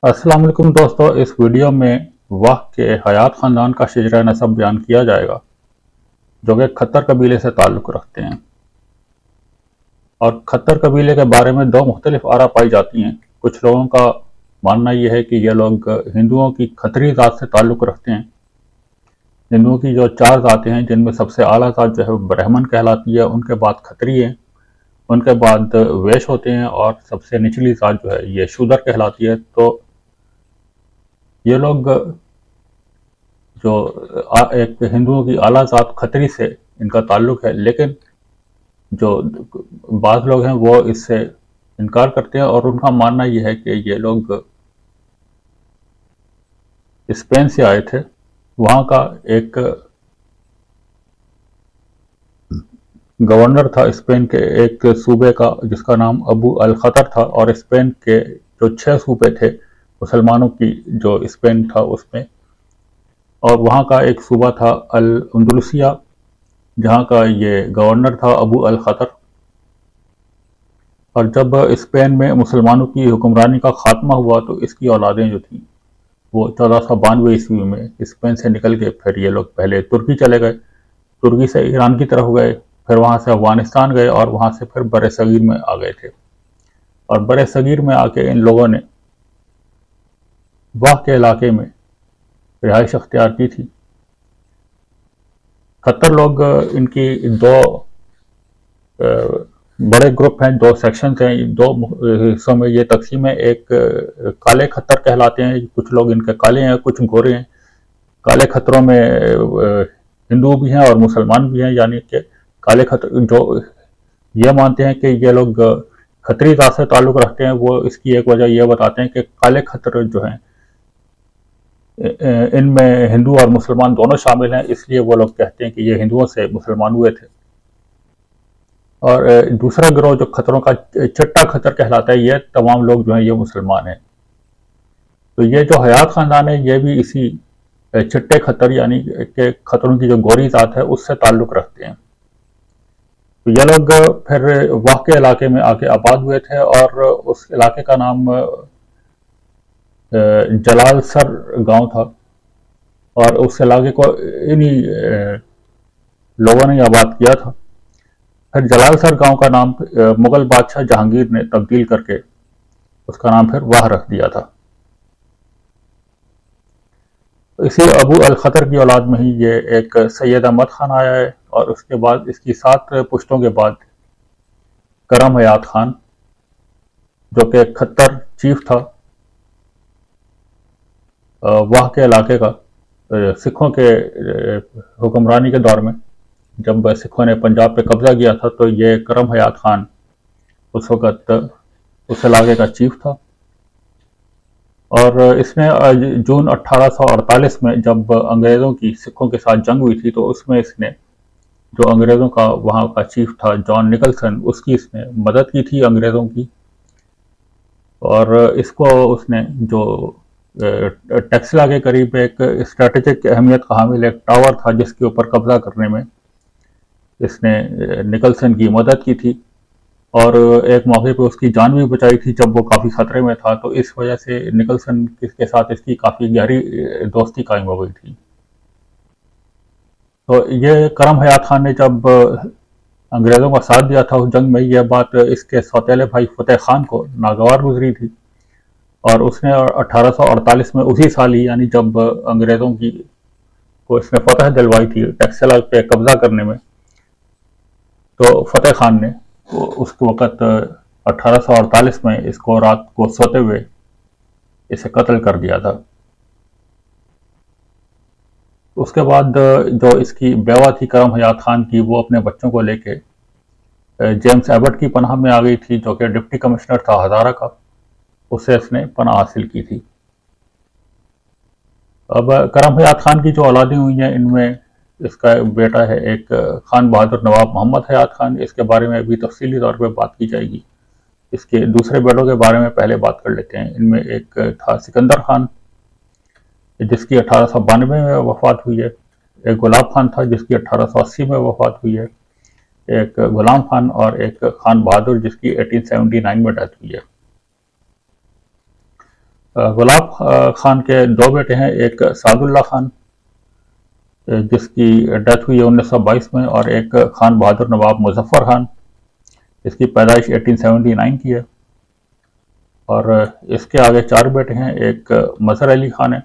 अस्सलाम वालेकुम दोस्तों, इस वीडियो में वाह के हयात ख़ानदान का शिजरा नसब बयान किया जाएगा, जो कि खत्तर कबीले से ताल्लुक़ रखते हैं। और खत्तर कबीले के बारे में दो मुख्तलिफ आरा पाई जाती हैं। कुछ लोगों का मानना यह है कि ये लोग हिंदुओं की खत्तरी ज़ात से ताल्लुक़ रखते हैं। हिंदुओं की जो चार ज़ातें हैं, जिनमें सबसे आला ज़ात जो है ब्राह्मण कहलाती है, उनके बाद खत्तरी हैं, उनके बाद वैश्य होते हैं, और सबसे निचली ज़ात जो है ये शूद्र कहलाती है। तो ये लोग जो एक हिंदुओं की आला ज़ात खत्तरी से इनका ताल्लुक़ है, लेकिन जो बाज़ लोग हैं वो इससे इनकार करते हैं, और उनका मानना यह है कि ये लोग स्पेन से आए थे। वहाँ का एक गवर्नर था स्पेन के एक सूबे का, जिसका नाम अबू अल खतर था, और स्पेन के जो 6 सूबे थे मुसलमानों की, जो स्पेन था उसमें, और वहाँ का एक सूबा था अल अंदलुसिया, जहाँ का ये गवर्नर था अबू अल खतर। और जब स्पेन में मुसलमानों की हुक्मरानी का खात्मा हुआ, तो इसकी औलादें जो थीं वो 1492 ईस्वी में स्पेन से निकल के फिर ये लोग पहले तुर्की चले गए, तुर्की से ईरान की तरफ गए, फिर वहाँ से अफगानिस्तान गए, और वहाँ से फिर बर सगीर में आ गए थे। और बर सगीर में आके इन लोगों ने वाह के इलाके में रिहाइश अख्तियार की थी। खत्तर लोग, इनकी दो बड़े ग्रुप हैं, दो सेक्शंस हैं, दो हिस्सों में ये तकसीम है। एक काले खत्तर कहलाते हैं, कुछ लोग इनके काले हैं, कुछ गोरे हैं। काले खत्तरों में हिंदू भी हैं और मुसलमान भी हैं, यानी कि काले खत्तर जो ये मानते हैं कि ये लोग खत्तरी ज़ात से ताल्लुक़ रखते हैं, वो इसकी एक वजह यह बताते हैं कि काले खत्तर जो हैं इनमें हिंदू और मुसलमान दोनों शामिल हैं, इसलिए वो लोग कहते हैं कि ये हिंदुओं से मुसलमान हुए थे। और दूसरा गिरोह जो खतरों का चट्टा खतर कहलाता है, ये तमाम लोग जो हैं ये मुसलमान हैं। तो ये जो हयात ख़ानदान है, ये भी इसी चिट्टे खतर यानी कि खतरों की जो गोरी ज़ात है उससे ताल्लुक़ रखते हैं। तो ये लोग फिर वाह के इलाके में आके आबाद हुए थे, और उस इलाके का नाम जलालसर गांव था, और उस इलाके को इन्हीं लोगों ने आबाद किया था। फिर जलालसर गांव का नाम मुगल बादशाह जहांगीर ने तब्दील करके उसका नाम फिर वाह रख दिया था। तो इसी अबू अल खतर की औलाद में ही ये एक सैयद अहमद खान आया है, और उसके बाद इसकी 7 पुश्तों के बाद करम हयात खान, जो कि खत्तर चीफ था वाह के इलाके का, सिखों के हुक्मरानी के दौर में जब सिखों ने पंजाब पे कब्जा किया था, तो ये करम हयात खान उस वक़्त उस इलाके का चीफ था। और इसने जून 1848 में जब अंग्रेज़ों की सिखों के साथ जंग हुई थी, तो उसमें इसने जो अंग्रेज़ों का वहाँ का चीफ था जॉन निकलसन, उसकी इसने मदद की थी अंग्रेज़ों की। और इसको उसने जो टेक्सला के करीब एक स्ट्रेटेजिक अहमियत का हामिल एक टावर था, जिसके ऊपर कब्जा करने में इसने निकलसन की मदद की थी, और एक मौके पे उसकी जान भी बचाई थी जब वो काफ़ी ख़तरे में था। तो इस वजह से निकलसन के साथ इसकी काफ़ी गहरी दोस्ती कायम हो गई थी। तो ये करम हयात खान ने जब अंग्रेज़ों का साथ दिया था उस जंग में, यह बात इसके सौतेले भाई फतेह खान को नागवार गुजरी थी, और उसने 1848 में उसी साल ही, यानी जब अंग्रेज़ों की को इसने फतह दिलवाई थी टेक्सला पे कब्जा करने में, तो फतेह खान ने उस वक़्त 1848 में इसको रात को सोते हुए इसे कत्ल कर दिया था। उसके बाद जो इसकी बेवा थी करम हयात खान की, वो अपने बच्चों को लेके जेम्स एबट की पनाह में आ गई थी, जो कि डिप्टी कमिश्नर था हज़ारा का, उससे इसने पनाह हासिल की थी। अब करम हयात खान की जो औलादें हुई हैं, इनमें इसका बेटा है एक खान बहादुर नवाब मोहम्मद हयात खान, इसके बारे में अभी तफसीली तौर पर बात की जाएगी। इसके दूसरे बेटों के बारे में पहले बात कर लेते हैं। इनमें एक था सिकंदर खान, जिसकी 1892 में वफात हुई है। एक गुलाब खान था, जिसकी 1880 में वफात हुई है। एक गुलाम खान और एक खान बहादुर, जिसकी 1879 में डेथ हुई है। गुलाब खान के दो बेटे हैं, एक सादुल्ला खान जिसकी डेथ हुई है 1922 में, और एक खान बहादुर नवाब मुजफ्फर खान इसकी पैदाइश 1879 की है। और इसके आगे चार बेटे हैं, एक मजहर अली खान है।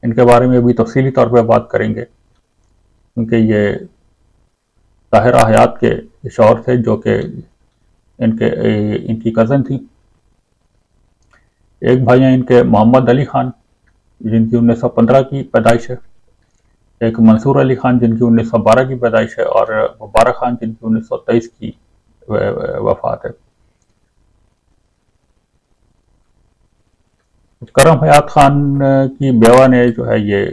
इनके बारे में भी तफसीली तौर पर बात करेंगे क्योंकि ये ताहिरा हयात के शौहर थे जो कि इनकी कज़न थी। एक भाई हैं इनके मोहम्मद अली खान जिनकी 1915 की पैदाइश है, एक मंसूर अली खान जिनकी 1912 की पैदाइश है, और मुबारक खान जिनकी 1923 की वफात है। करम हयात खान की बेवा ने जो है ये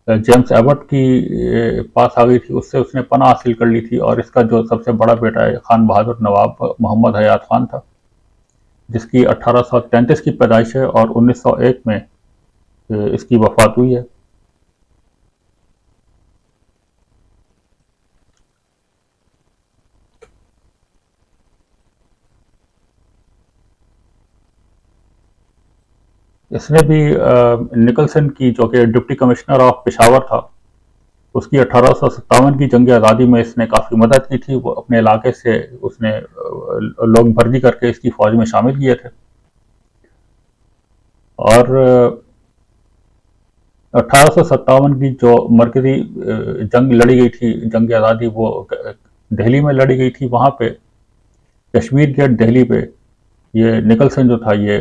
जेम्स एबट की पास आ गई थी, उससे उसने पनाह हासिल कर ली थी। और इसका जो सबसे बड़ा बेटा है खान बहादुर नवाब मोहम्मद हयात खान था जिसकी 1833 की पैदाइश है और 1901 में इसकी वफात हुई है। इसने भी निकलसन की जो कि डिप्टी कमिश्नर ऑफ पेशावर था उसकी 1857 की जंग आज़ादी में इसने काफ़ी मदद की थी। वो अपने इलाके से उसने लोग भर्ती करके इसकी फ़ौज में शामिल किए थे। और 1857 की जो मरकज़ी जंग लड़ी गई थी, जंग आज़ादी, वो दिल्ली में लड़ी गई थी। वहाँ पे कश्मीर गेट दिल्ली पे ये निकलसन जो था ये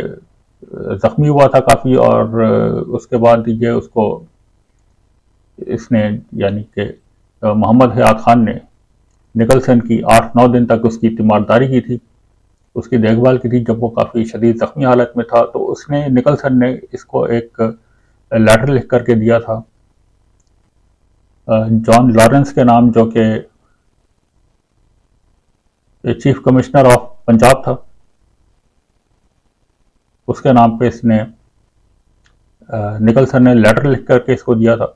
ज़ख्मी हुआ था काफ़ी, और उसके बाद ये उसको इसने यानी कि मोहम्मद हयात खान ने निकलसन की 8-9 दिन तक उसकी तीमारदारी की थी, उसकी देखभाल की थी। जब वो काफ़ी शदीद ज़ख्मी हालत में था तो उसने निकलसन ने इसको एक लेटर लिख करके दिया था जॉन लॉरेंस के नाम, जो कि चीफ कमिश्नर ऑफ पंजाब था, उसके नाम पे इसने निकलसन ने लेटर लिख करके इसको दिया था,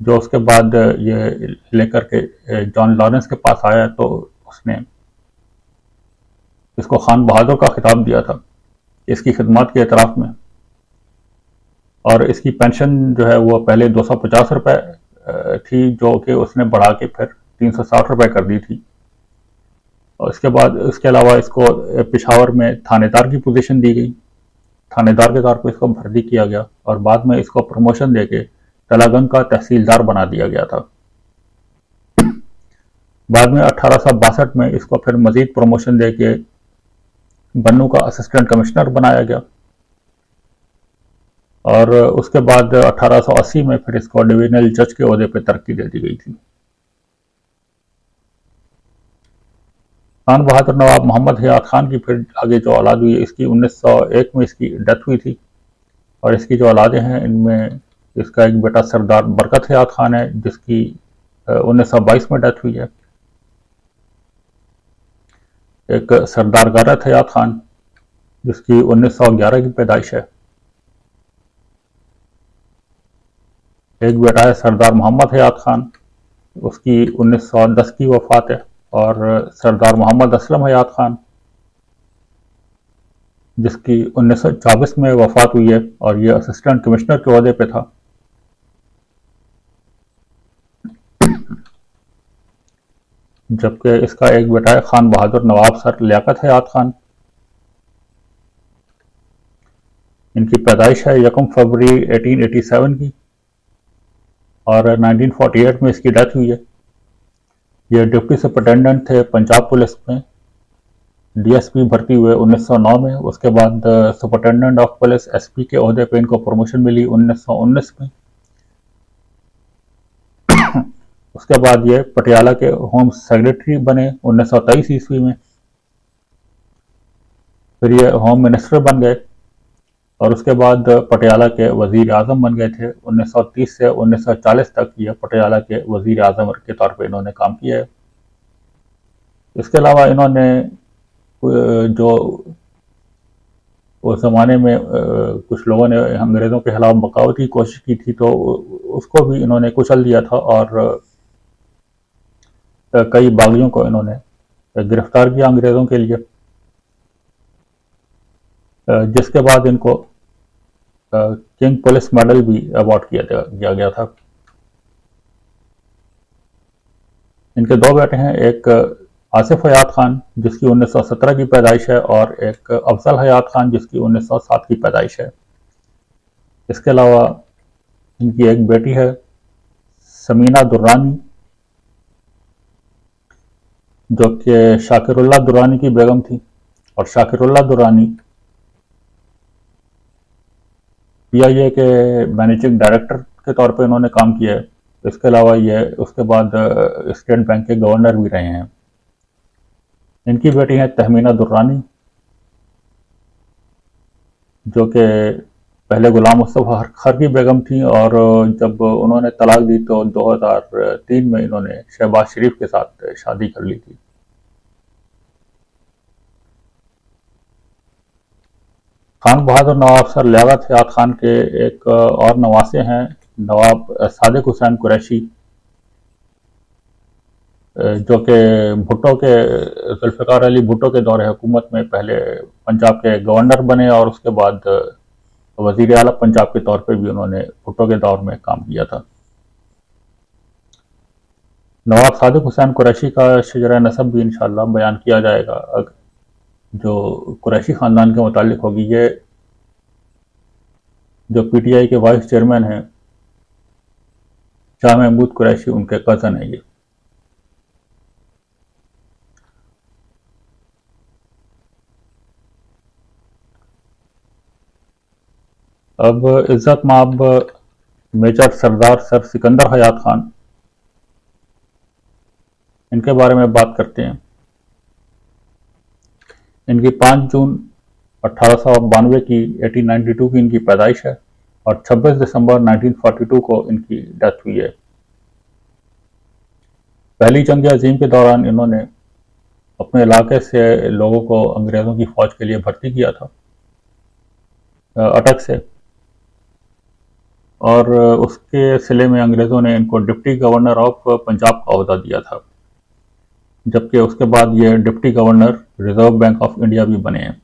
जो उसके बाद ये लेकर के जॉन लॉरेंस के पास आया तो उसने इसको खान बहादुर का खिताब दिया था इसकी खिदमत के एतराफ़ में। और इसकी पेंशन जो है वो पहले 250 रुपये थी, जो कि उसने बढ़ा के फिर 360 रुपये कर दी थी। और इसके बाद इसके अलावा इसको पेशावर में थानेदार की पोजीशन दी गई, थानेदार के तौर पर इसको भर्ती किया गया, और बाद में इसको प्रमोशन देके तलागंग का तहसीलदार बना दिया गया था। बाद में 1862 में इसको फिर मजीद प्रमोशन देके बन्नू का असिस्टेंट कमिश्नर बनाया गया, और उसके बाद 1880 में फिर इसको डिवीजनल जज के ओहदे पर तरक्की दे दी गई थी। खान बहादुर नवाब मोहम्मद हयात खान की फिर आगे जो औलाद हुई है इसकी 1901 में इसकी डेथ हुई थी। और इसकी जो औलादें हैं इनमें इसका एक बेटा सरदार बरकत हयात खान है जिसकी 1922 में डेथ हुई है, एक सरदार गारत हयात खान जिसकी 1911 की पैदाइश है, एक बेटा है सरदार मोहम्मद हयात खान, उसकी 1910 की वफात है, और सरदार मोहम्मद असलम हयात खान जिसकी 1924 में वफात हुई है, और ये असिस्टेंट कमिश्नर के ओहदे पे था। जबकि इसका एक बेटा है खान बहादुर नवाब सर लियाकत हयात खान, इनकी पैदाइश है 1 फरवरी 1887 की, और 1948 में इसकी डेथ हुई है। ये डिप्टी सुपरिटेंडेंट थे पंजाब पुलिस में, डीएसपी भर्ती हुए 1909 में। उसके बाद सुपरिटेंडेंट ऑफ पुलिस एसपी के ओहदे पे इनको प्रमोशन मिली 1919 में। उसके बाद ये पटियाला के होम सेक्रेटरी बने 1923 ईस्वी में, फिर ये होम मिनिस्टर बन गए, और उसके बाद पटियाला के वजीर आज़म बन गए थे। 1930 से 1940 तक ये पटियाला के वजीर आज़म के तौर पे इन्होंने काम किया है। इसके अलावा इन्होंने जो उस ज़माने में कुछ लोगों ने अंग्रेज़ों के खिलाफ बगावत की कोशिश की थी तो उसको भी इन्होंने कुचल दिया था, और कई बागियों को इन्होंने गिरफ्तार किया अंग्रेज़ों के लिए, जिसके बाद इनको किंग पुलिस मेडल भी अवार्ड किया गया था। इनके दो बेटे हैं, एक आसिफ हयात खान जिसकी 1917 की पैदाइश है और एक अफजल हयात खान जिसकी 1907 की पैदाइश है। इसके अलावा इनकी एक बेटी है समीना दुर्रानी, जो कि शाकिरुल्लाह दुर्रानी की बेगम थी, और शाकिरुल्लाह दुर्रानी PIA के मैनेजिंग डायरेक्टर के तौर पे इन्होंने काम किया है। इसके अलावा ये उसके बाद स्टेट बैंक के गवर्नर भी रहे हैं। इनकी बेटी है तहमीना दुर्रानी, जो कि पहले गुलाम मुस्तफ़ा खर की बेगम थी, और जब उन्होंने तलाक दी तो 2003 में इन्होंने शहबाज शरीफ के साथ शादी कर ली थी। खान बहादुर नवाब सर लियाकत हयात खान के एक और नवासे हैं, नवाब सादिक हुसैन कुरैशी, जो कि भुट्टो के जुल्फ़िकार अली भुट्टो के दौरे हुकूमत में पहले पंजाब के गवर्नर बने और उसके बाद वज़ीर आला पंजाब के तौर पे भी उन्होंने भुट्टो के दौर में काम किया था। नवाब सादिक हुसैन कुरैशी का शजरा नसब भी इंशाअल्लाह बयान किया जाएगा, जो कुरैशी ख़ानदान के मुतालिक होगी। ये जो PTI के वाइस चेयरमैन हैं शाह महमूद कुरैशी, उनके कज़न है ये। अब इज़्ज़त माब मेजर सरदार सर सिकंदर हयात खान, इनके बारे में बात करते हैं। इनकी 5 जून 1892 की 1892 की इनकी पैदाइश है और 26 दिसंबर 1942 को इनकी डेथ हुई है। पहली जंग अजीम के दौरान इन्होंने अपने इलाके से लोगों को अंग्रेज़ों की फ़ौज के लिए भर्ती किया था अटक से, और उसके सिले में अंग्रेज़ों ने इनको डिप्टी गवर्नर ऑफ पंजाब का ओहदा दिया था, जबकि उसके बाद ये deputy governor reserve bank of India भी बने हैं।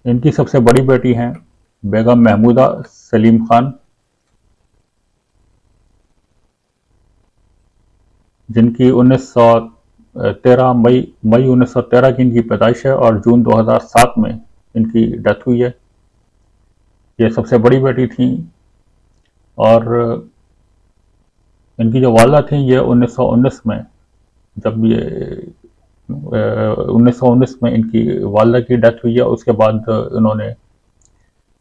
इनकी सबसे बड़ी बेटी हैं बेगम महमूदा सलीम खान, जिनकी 1913 मई 1913 की इनकी पैदाइश है और जून 2007 में इनकी डेथ हुई है। ये सबसे बड़ी बेटी थी, और इनकी जो वाला थी ये 1919 में, जब ये 1919 में इनकी वालदा की डेथ हुई है। उसके बाद इन्होंने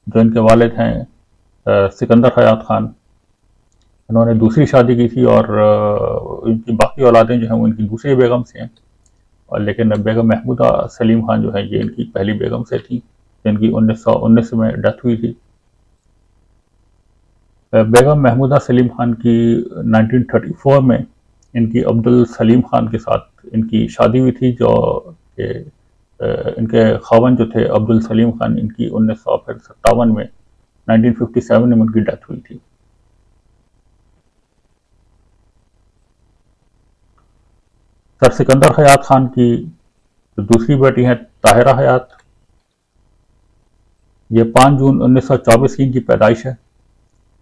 जो इनके वालिद हैं सिकंदर हयात खान, इन्होंने दूसरी शादी की थी, और इनकी बाकी औलादें जो हैं वो इनकी दूसरी बेगम से हैं, और लेकिन बेगम महमूदा सलीम खान जो है ये इनकी पहली बेगम से थी, जिनकी 1919 में डेथ हुई थी। बेगम महमूदा सलीम खान की 1934 में इनकी अब्दुल सलीम खान के साथ इनकी शादी हुई थी, जो कि इनके खावन जो थे अब्दुल सलीम खान, इनकी 1957 में 1957 में उनकी डेथ हुई थी। सर सिकंदर हयात खान की दूसरी बेटी हैं ताहिरा हयात, ये 5 जून 1924 की इनकी पैदाइश है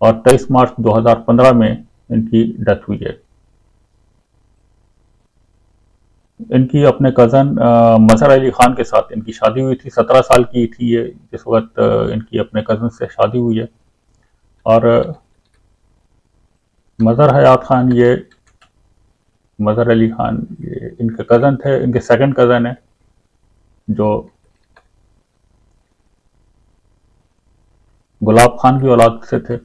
और 23 मार्च 2015 में इनकी डेथ हुई है। इनकी अपने कज़न मज़हर अली ख़ान के साथ इनकी शादी हुई थी। 17 साल की थी ये जिस वक्त इनकी अपने कज़न से शादी हुई है, और मज़हर हयात खान ये मज़हर अली ख़ान ये इनके कज़न थे, इनके सेकंड कज़न है, जो गुलाब खान की औलाद से थे।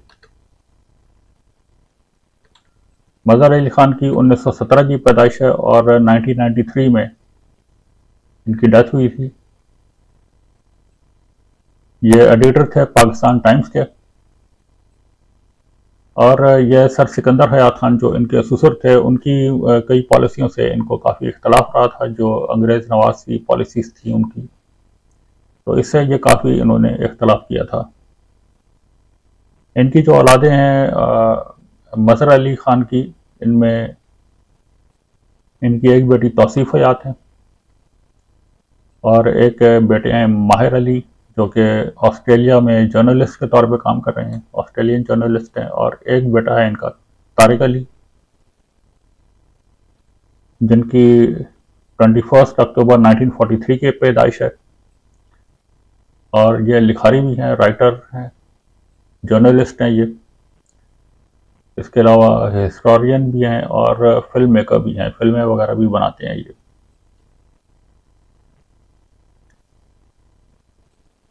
मज़हर अली ख़ान की 1917 की पैदाइश है और 1993 में इनकी डेथ हुई थी। ये एडिटर थे पाकिस्तान टाइम्स के, और यह सर सिकंदर हयात खान जो इनके ससुर थे, उनकी कई पॉलिसियों से इनको काफ़ी इख्तलाफ रहा था, जो अंग्रेज़ नवाज़ी पॉलिसीज़ थी उनकी, तो इससे ये काफ़ी इन्होंने इख्तलाफ किया था। इनकी जो औलादें हैं मज़हर अली ख़ान की, इनमें इनकी एक बेटी तौसीफ़ हयात है और एक बेटे हैं माहिर अली, जो कि ऑस्ट्रेलिया में जर्नलिस्ट के तौर पे काम कर रहे हैं, ऑस्ट्रेलियन जर्नलिस्ट हैं। और एक बेटा है इनका तारिक अली, जिनकी 21 अक्टूबर 1943 की पैदाइश है और ये लिखारी भी हैं, राइटर हैं, जर्नलिस्ट हैं ये। इसके अलावा हिस्टोरियन भी हैं और फिल्म मेकर भी हैं, फिल्में वगैरह भी बनाते हैं ये।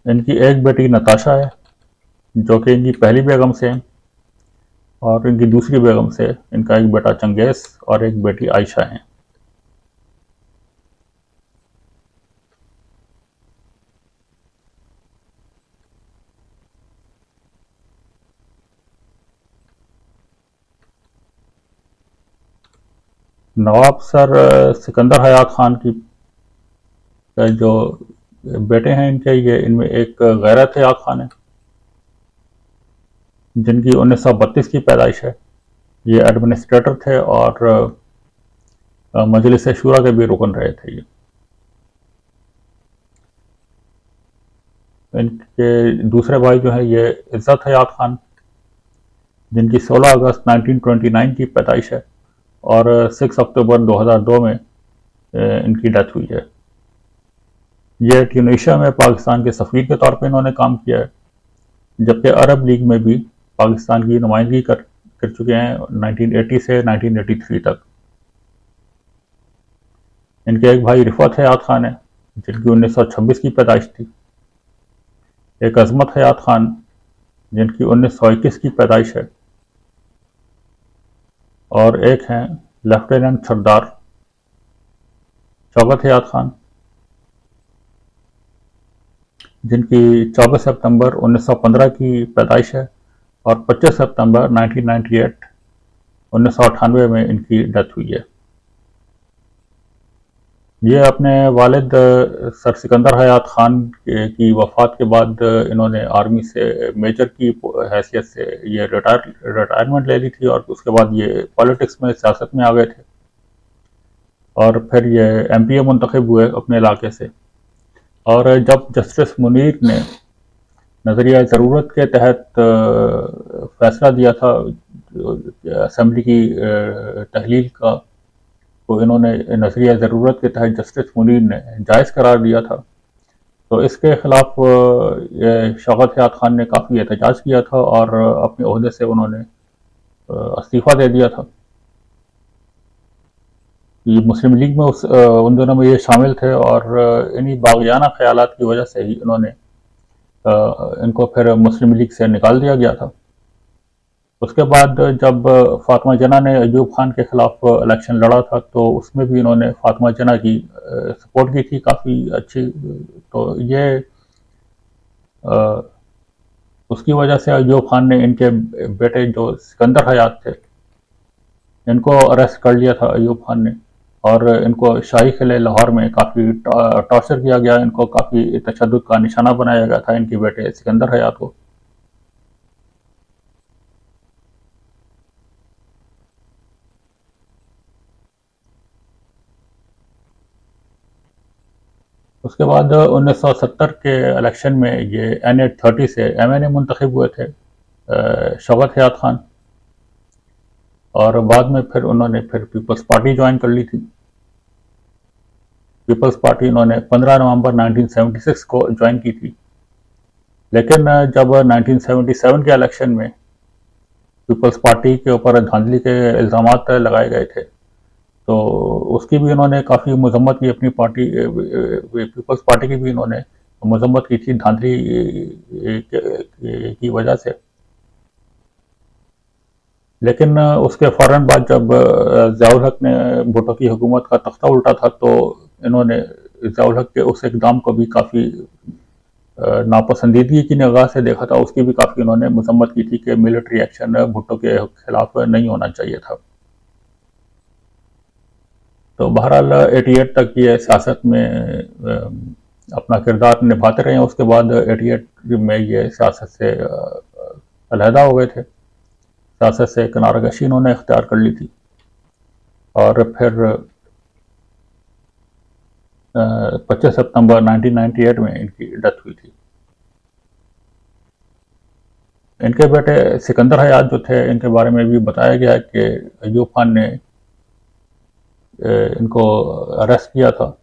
इनकी एक बेटी नताशा है, जो कि इनकी पहली बेगम से है, और इनकी दूसरी बेगम से इनका एक बेटा चंगेज़ और एक बेटी आयशा है। नवाब सर सिकंदर हयात खान की जो बेटे हैं इनके, ये इनमें एक गैरत हयात खान है, जिनकी 1932 की पैदाइश है। ये एडमिनिस्ट्रेटर थे और मजलिस शूरा के भी रुकन रहे थे ये। इनके दूसरे भाई जो है ये इज़्ज़त हयात खान, जिनकी 16 अगस्त 1929 की पैदाइश है और 6 अक्टूबर 2002 में इनकी डेथ हुई है। ये ट्यूनीशिया में पाकिस्तान के सफ़ीर के तौर पे इन्होंने काम किया है, जबकि अरब लीग में भी पाकिस्तान की नुमाइंदगी कर चुके हैं 1980 से 1983 तक। इनके एक भाई रिफत हयात खान है, जिनकी 1926 की पैदाइश थी। एक अजमत हयात खान, जिनकी 1921 की पैदाइश है, और एक हैं लेफ्टिनेंट सरदार शौकत हयात खान, जिनकी 24 सितंबर 1915 की पैदाइश है और 25 सितंबर 1998 में इनकी डेथ हुई है। ये अपने वालिद सर सिकंदर हयात खान की वफ़ात के बाद इन्होंने आर्मी से मेजर की हैसियत से ये रिटायरमेंट ले ली थी, और उसके बाद ये पॉलिटिक्स में, सियासत में आ गए थे और फिर ये MPA मुंतखब हुए अपने इलाके से। और जब जस्टिस मुनीर ने नज़रिया ज़रूरत के तहत फैसला दिया था असेंबली की तहलील का, तो इन्होंने नज़रिया ज़रूरत के तहत जस्टिस मुनीर ने जायज़ करार दिया था। तो इसके ख़िलाफ़ शौकत हयात खान ने काफ़ी एहतजाज किया था और अपने ओहदे से उन्होंने इस्तीफ़ा दे दिया था। ये मुस्लिम लीग में उन दिनों में ये शामिल थे और इन्हीं बाग़ियाना ख़यालात की वजह से ही इन्होंने इनको फिर मुस्लिम लीग से निकाल दिया गया था। उसके बाद जब फातिमा जना ने अयूब खान के ख़िलाफ़ इलेक्शन लड़ा था, तो उसमें भी इन्होंने फातिमा जना की सपोर्ट की थी काफ़ी अच्छी। तो ये उसकी वजह से अयूब खान ने इनके बेटे जो सिकंदर हयात थे, इनको अरेस्ट कर लिया था अयूब खान ने, और इनको शाही किले लाहौर में काफ़ी टॉर्चर किया गया। इनको काफ़ी तशद्दुद का निशाना बनाया गया था, इनके बेटे सिकंदर हयात को। उसके बाद 1970 के इलेक्शन में ये NA30 से MNA मुंतखब हुए थे शौकत हयात खान, और बाद में फिर उन्होंने फिर पीपल्स पार्टी ज्वाइन कर ली थी। पीपल्स पार्टी इन्होंने 15 नवंबर 1976 को ज्वाइन की थी, लेकिन जब 1977 के इलेक्शन में पीपल्स पार्टी के ऊपर धांधली के इल्ज़ामात लगाए गए थे, तो उसकी भी इन्होंने काफ़ी मजम्मत की, अपनी पार्टी पीपल्स पार्टी की भी इन्होंने मजम्मत की थी धांधली की वजह से। लेकिन उसके फ़ौरन बाद जब ज़ियाउल हक ने भुट्टो की हुकूमत का तख्ता उल्टा था, तो इन्होंने ज़ियाउल हक के उस इक़दाम को भी काफ़ी नापसंदीदगी की निगाह से देखा था। उसकी भी काफ़ी उन्होंने मजम्मत की थी कि मिलिट्री एक्शन भुट्टो के खिलाफ नहीं होना चाहिए था। तो बहरहाल 88 तक ये सियासत में अपना किरदार निभाते रहे हैं। उसके बाद 88 में ये सियासत से अलहदा हो गए थे, सियासत से किनाराकशी इन्होंने इख्तियार कर ली थी और फिर 25 सितंबर 1998 में इनकी डेथ हुई थी। इनके बेटे सिकंदर हयात जो थे, इनके बारे में भी बताया गया है कि अयूब खान ने इनको अरेस्ट किया था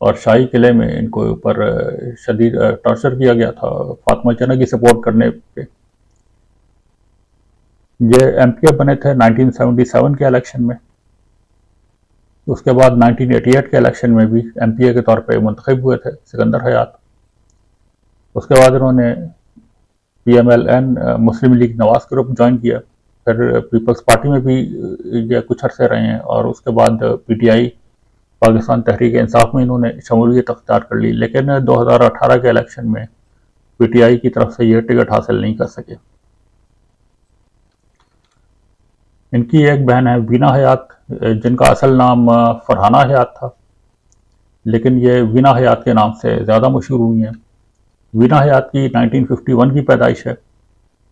और शाही किले में इनको ऊपर शदीद टॉर्चर किया गया था फातिमा जिन्ना की सपोर्ट करने पे। ये एमपीए बने थे 1977 के इलेक्शन में। उसके बाद 1988 के इलेक्शन में भी एमपीए के तौर पे मुंतखब हुए थे सिकंदर हयात। उसके बाद इन्होंने पीएमएलएन मुस्लिम लीग नवाज ग्रुप ज्वाइन किया, फिर पीपल्स पार्टी में भी ये कुछ अरसे रहे हैं और उसके बाद पीटीआई पाकिस्तान तहरीक इंसाफ में इन्होंने शमूलियत अख्तियार कर ली, लेकिन 2018 के इलेक्शन में पीटीआई की तरफ से ये टिकट हासिल नहीं कर सके। इनकी एक बहन है वीना हयात, जिनका असल नाम फरहाना हयात था, लेकिन ये वीना हयात के नाम से ज़्यादा मशहूर हुई हैं। वीना हयात की 1951 की पैदाइश है।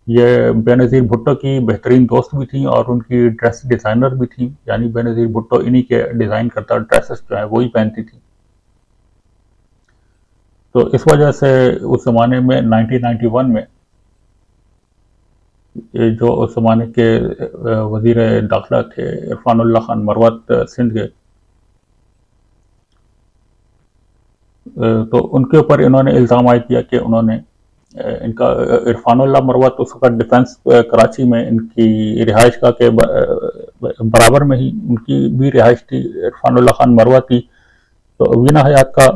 ये बेनज़ीर भुट्टो की बेहतरीन दोस्त भी थी और उनकी ड्रेस डिज़ाइनर भी थी, यानी बेनज़ीर भुट्टो इन्हीं के डिज़ाइन करता ड्रेसेस जो है वही पहनती थी। तो इस वजह से उस ज़माने में 1991 में ये जो उस ज़माने के वज़ीर दाखिला थे इरफानुल्लाह खान मरवत सिंध के, तो उनके ऊपर इन्होंने इल्ज़ाम आयद किया कि उन्होंने इनका इरफानुल्लाह मरवत उस वक्त डिफेंस कराची में इनकी रिहाइश का के बराबर में ही उनकी भी रिहाइश थी इरफानुल्लाह खान मरवत की। तो वीना हयात का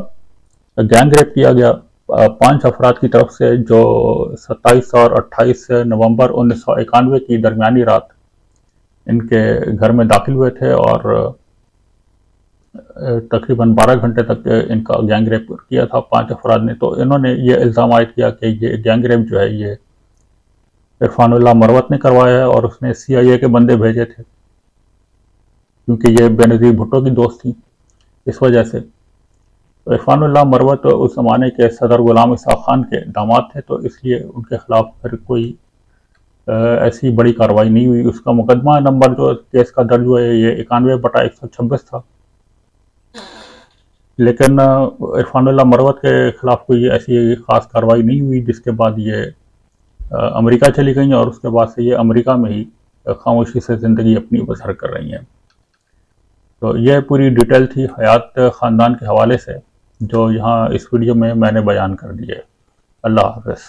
गैंग रेप किया गया 5 अफराद की तरफ से, जो 27 और 28 नवंबर 1991 की दरमियानी रात इनके घर में दाखिल हुए थे और तकरीबन 12 घंटे तक इनका गैंग रेप किया था 5 अफराद ने। तो इन्होंने ये इल्ज़ाम आयद किया कि ये गैंग रेप जो है ये इरफानुल्लाह मरवत ने करवाया है और उसने CIA के बंदे भेजे थे, क्योंकि ये बेनज़ीर भुट्टो की दोस्त थी इस वजह से। तो इरफानुल्लाह मरवत उस ज़माने के सदर गुलाम इसहाक़ खान के दामाद थे, तो इसलिए उनके ख़िलाफ़ फिर कोई ऐसी बड़ी कार्रवाई नहीं हुई। उसका मुकदमा नंबर जो केस का दर्ज हुआ है ये 91/126 था, लेकिन इरफानुल्लाह मरवत के ख़िलाफ़ कोई ऐसी ख़ास कार्रवाई नहीं हुई, जिसके बाद ये अमेरिका चली गई और उसके बाद से ये अमेरिका में ही खामोशी से ज़िंदगी अपनी बसर कर रही हैं। तो यह पूरी डिटेल थी हयात ख़ानदान के हवाले से, जो यहाँ इस वीडियो में मैंने बयान कर दी है। अल्लाह हाफ़िज़।